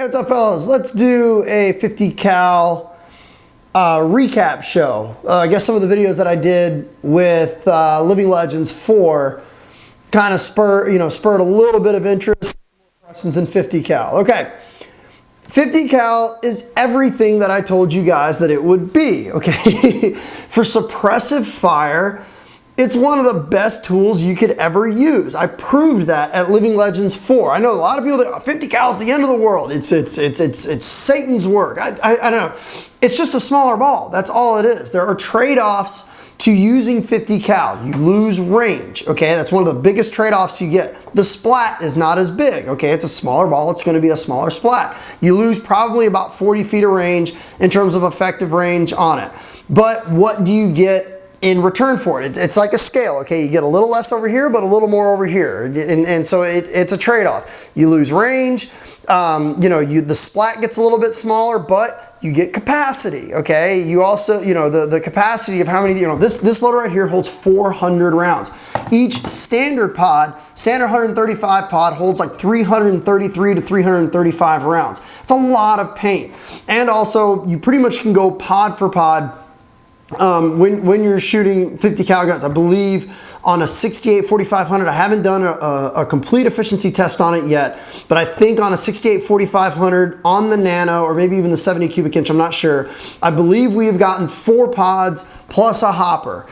What's up, fellas? Let's do a 50 cal recap show. I guess some of the videos that I did with Living Legends 4 kind of spurred a little bit of interest, more questions in 50 cal. Okay, 50 cal is everything that I told you guys that it would be. Okay, for suppressive fire, it's one of the best tools you could ever use. I proved that at Living Legends 4. I know a lot of people that 50 cal is the end of the world. It's Satan's work. I don't know. It's just a smaller ball. That's all it is. There are trade-offs to using 50 cal. You lose range. Okay, that's one of the biggest trade-offs you get. The splat is not as big. Okay, it's a smaller ball. It's going to be a smaller splat. You lose probably about 40 feet of range in terms of effective range on it. But what do you get in return for it? It's like a scale. Okay, you get a little less over here but a little more over here, and so it's a trade-off. You lose range, the splat gets a little bit smaller, but you get capacity. Okay, you also, the capacity of how many, this loader right here holds 400 rounds. Each standard 135 pod holds like 333 to 335 rounds. It's a lot of paint. And also you pretty much can go pod for pod when you're shooting 50 cal guns. I believe on a 68 4500, I haven't done a complete efficiency test on it yet, but I think on a 68 4500 on the Nano, or maybe even the 70 cubic inch, I'm not sure, I believe we have gotten 4 pods plus a hopper,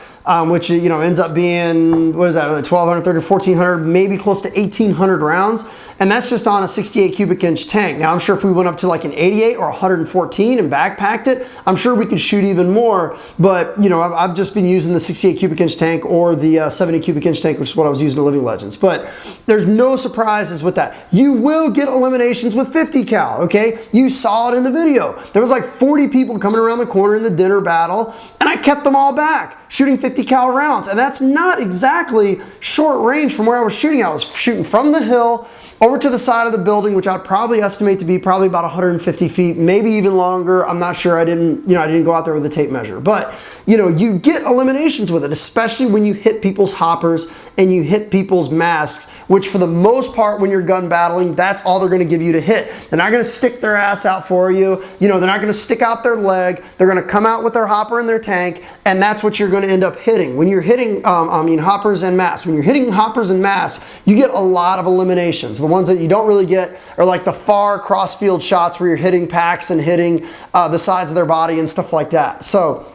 which ends up being, what is that, 1230, 1400, maybe close to 1800 rounds. And that's just on a 68 cubic inch tank. Now I'm sure if we went up to like an 88 or 114 and backpacked it, I'm sure we could shoot even more. But I've just been using the 68 cubic inch tank or the 70 cubic inch tank, which is what I was using in Living Legends. But there's no surprises with that. You will get eliminations with 50 cal, okay? You saw it in the video. There was like 40 people coming around the corner in the dinner battle, and I kept them all back, shooting 50 cal rounds. And that's not exactly short range from where I was shooting. I was shooting from the hill over to the side of the building, which I'd probably estimate to be probably about 150 feet, maybe even longer. I'm not sure. I didn't go out there with a tape measure. But you get eliminations with it, especially when you hit people's hoppers and you hit people's masks, which for the most part, when you're gun battling, that's all they're going to give you to hit. They're not going to stick their ass out for you. They're not going to stick out their leg. They're going to come out with their hopper and their tank, and that's what you're going to end up hitting. When you're hitting, hoppers and masks. When you're hitting hoppers and masks, you get a lot of eliminations. The ones that you don't really get are like the far cross-field shots where you're hitting packs and hitting the sides of their body and stuff like that. So,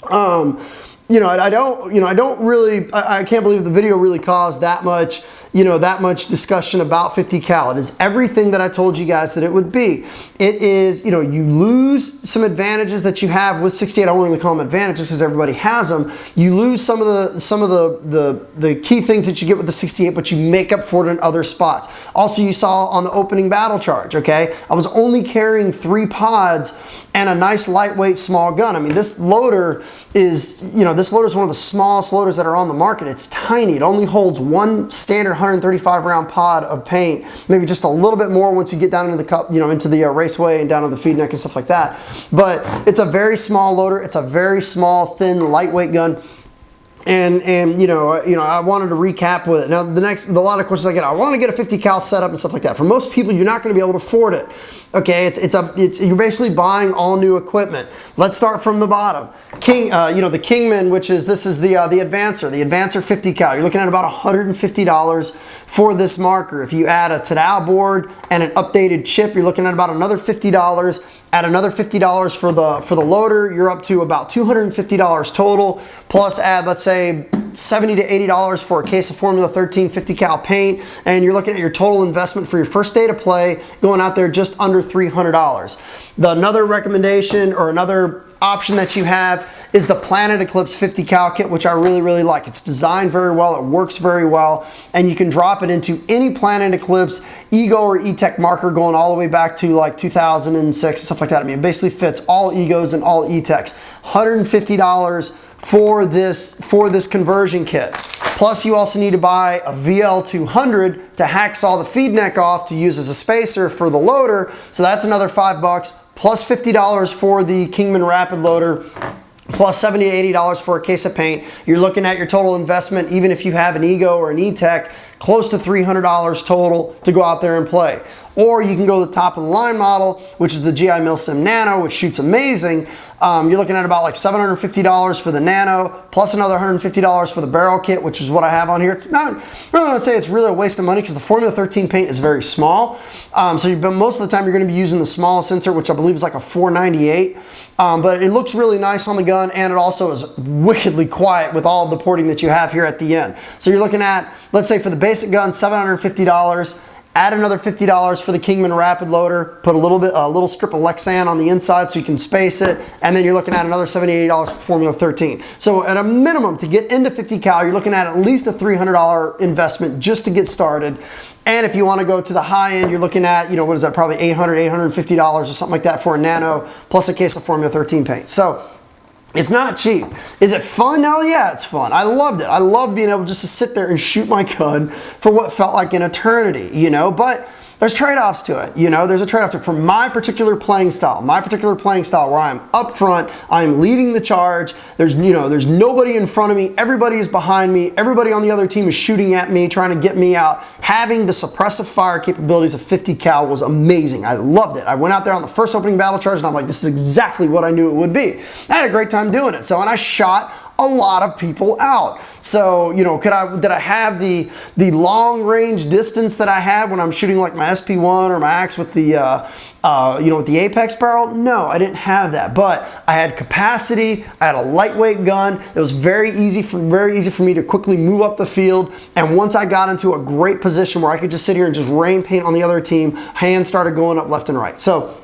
I can't believe the video really caused that much discussion about 50 cal. It is everything that I told you guys that it would be. It is, you lose some advantages that you have with 68. I don't really call them advantages because everybody has them. You lose some of the key things that you get with the 68, but you make up for it in other spots. Also, you saw on the opening battle charge, okay? I was only carrying 3 pods and a nice lightweight small gun. I mean, this loader is, one of the smallest loaders that are on the market. It's tiny. It only holds one standard 135 round pod of paint, maybe just a little bit more once you get down into the cup, into the raceway and down to the feed neck and stuff like that. But it's a very small loader. It's a very small, thin, lightweight gun. And I wanted to recap with it. Now a lot of questions I get, I want to get a 50 cal setup and stuff like that. For most people, you're not going to be able to afford it. Okay, you're basically buying all new equipment. Let's start from the bottom. The Kingman, this is the Advancer 50 cal. You're looking at about $150 for this marker. If you add a Tadao board and an updated chip, you're looking at about another $50. Add another $50 for the loader, you're up to about $250 total. Plus add, let's say, $70 to $80 for a case of Formula 13 50 cal paint, and you're looking at your total investment for your first day to play going out there just under $300. Another recommendation or another option that you have is the Planet Eclipse 50 cal kit, which I really, really like. It's designed very well, it works very well, and you can drop it into any Planet Eclipse Ego or E-Tech marker going all the way back to like 2006 and stuff like that. I mean, it basically fits all Egos and all E-Techs. $150 for this conversion kit. Plus you also need to buy a VL200 to hacksaw the feed neck off to use as a spacer for the loader. So that's another $5 plus $50 for the Kingman Rapid loader, plus $70 to $80 for a case of paint. You're looking at your total investment, even if you have an Ego or an E-Tech, close to $300 total to go out there and play. or you can go to the top of the line model, which is the GI Milsim Nano, which shoots amazing. You're looking at about like $750 for the Nano, plus another $150 for the barrel kit, which is what I have on here. It's not, I really want to say it's really a waste of money because the Formula 13 paint is very small. So most of the time you're going to be using the smallest insert, which I believe is like a 498. But it looks really nice on the gun, and it also is wickedly quiet with all of the porting that you have here at the end. So you're looking at, let's say for the basic gun, $750. Add another $50 for the Kingman Rapid Loader. Put a little strip of Lexan on the inside so you can space it, and then you're looking at another $78 for Formula 13. So at a minimum, to get into 50 cal, you're looking at least a $300 investment just to get started. And if you want to go to the high end, you're looking at, you know, what is that, probably $800, $850 or something like that for a Nano, plus a case of Formula 13 paint. So it's not cheap. Is it fun? Now, yeah, it's fun. I loved it. I loved being able just to sit there and shoot my gun for what felt like an eternity, you know, but there's trade-offs to it. You know, there's a trade-off to it. For my particular playing style where I'm up front, I'm leading the charge, there's nobody in front of me, everybody is behind me, everybody on the other team is shooting at me, trying to get me out. Having the suppressive fire capabilities of 50 cal was amazing. I loved it. I went out there on the first opening battle charge and I'm like, this is exactly what I knew it would be. I had a great time doing it. So, and I shot a lot of people out. So, you know, did I have the long range distance that I have when I'm shooting like my SP1 or my Axe with the with the Apex barrel? No, I didn't have that, but I had capacity. I had a lightweight gun. It was very easy for me to quickly move up the field. And once I got into a great position where I could just sit here and just rain paint on the other team, hands started going up left and right. So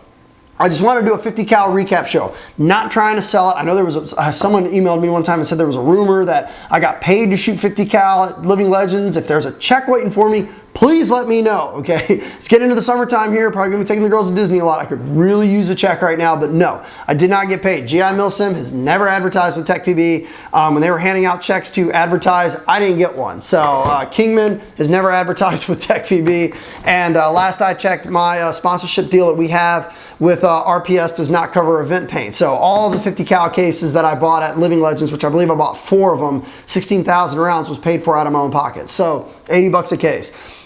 I just want to do a 50 cal recap show. Not trying to sell it. I know there was someone emailed me one time and said there was a rumor that I got paid to shoot 50 cal at Living Legends. If there's a check waiting for me, please let me know, okay? It's getting into the summertime here. Probably gonna be taking the girls to Disney a lot. I could really use a check right now, but no, I did not get paid. GI Milsim has never advertised with TechPB. When they were handing out checks to advertise, I didn't get one. So Kingman has never advertised with TechPB. And last I checked, my sponsorship deal that we have with RPS does not cover event paint. So all of the 50 cal cases that I bought at Living Legends, which I believe I bought 4 of them, 16,000 rounds was paid for out of my own pocket. So 80 bucks a case.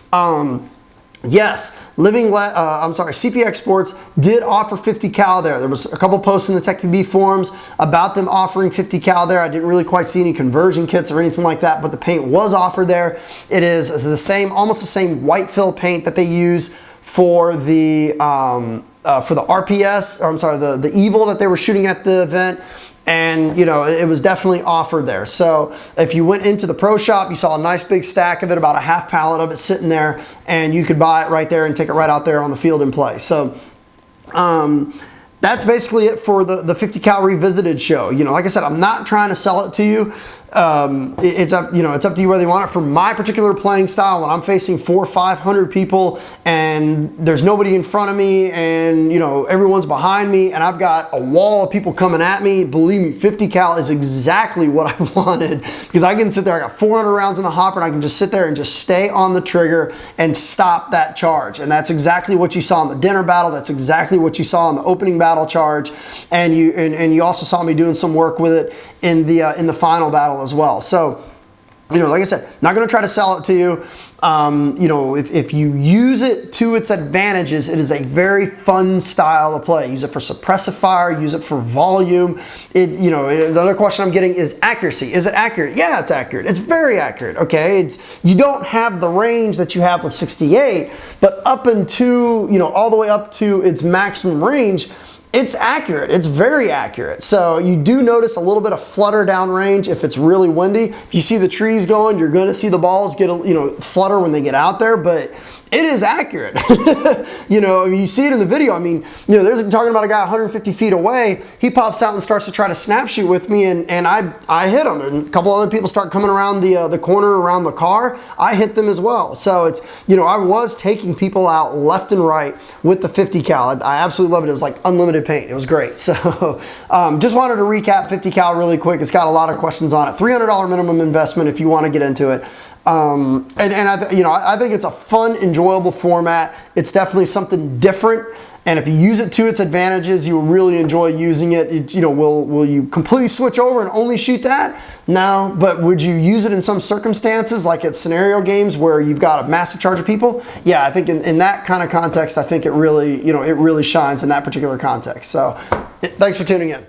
Yes, CPX Sports did offer 50 cal there. There was a couple posts in the TechPB forums about them offering 50 cal there. I didn't really quite see any conversion kits or anything like that, but the paint was offered there. It is the same, almost the same white fill paint that they use for the RPS, or I'm sorry, the Evil that they were shooting at the event. And, you know, it was definitely offered there. So if you went into the pro shop, you saw a nice big stack of it, about a half pallet of it sitting there, and you could buy it right there and take it right out there on the field and play. So that's basically it for the 50 cal revisited show. You know, like I said, I'm not trying to sell it to you. It's up to you whether you want it. For my particular playing style, when I'm facing 400 or 500 people and there's nobody in front of me and, you know, everyone's behind me and I've got a wall of people coming at me, believe me, 50 cal is exactly what I wanted, because I can sit there, I got 400 rounds in the hopper, and I can just sit there and just stay on the trigger and stop that charge. And that's exactly what you saw in the dinner battle. That's exactly what you saw in the opening battle charge. And you also saw me doing some work with it in the final battle as well. So, you know, like I said, not going to try to sell it to you. You know, if you use it to its advantages, it is a very fun style of play. Use it for suppressive fire, use it for volume. You know, the other question I'm getting is accuracy. Is it accurate? Yeah, it's accurate. It's very accurate, okay? You don't have the range that you have with 68, but up into, you know, all the way up to its maximum range, it's accurate. It's very accurate. So you do notice a little bit of flutter downrange if it's really windy. If you see the trees going, you're going to see the balls get, you know, flutter when they get out there, but it is accurate. You know, you see it in the video. I mean, you know, there's talking about a guy 150 feet away. He pops out and starts to try to snap shoot with me, and I hit him. And a couple other people start coming around the corner around the car. I hit them as well. So it's, you know, I was taking people out left and right with the 50 cal. I absolutely love it. It was like unlimited paint. It was great. So just wanted to recap 50 cal really quick. It's got a lot of questions on it. $300 minimum investment if you want to get into it. I think it's a fun, enjoyable format. It's definitely something different. And if you use it to its advantages, you will really enjoy using it. You know, will you completely switch over and only shoot that? No, but would you use it in some circumstances, like at scenario games where you've got a massive charge of people? Yeah, I think in that kind of context, I think it really, you know, it really shines in that particular context. So thanks for tuning in.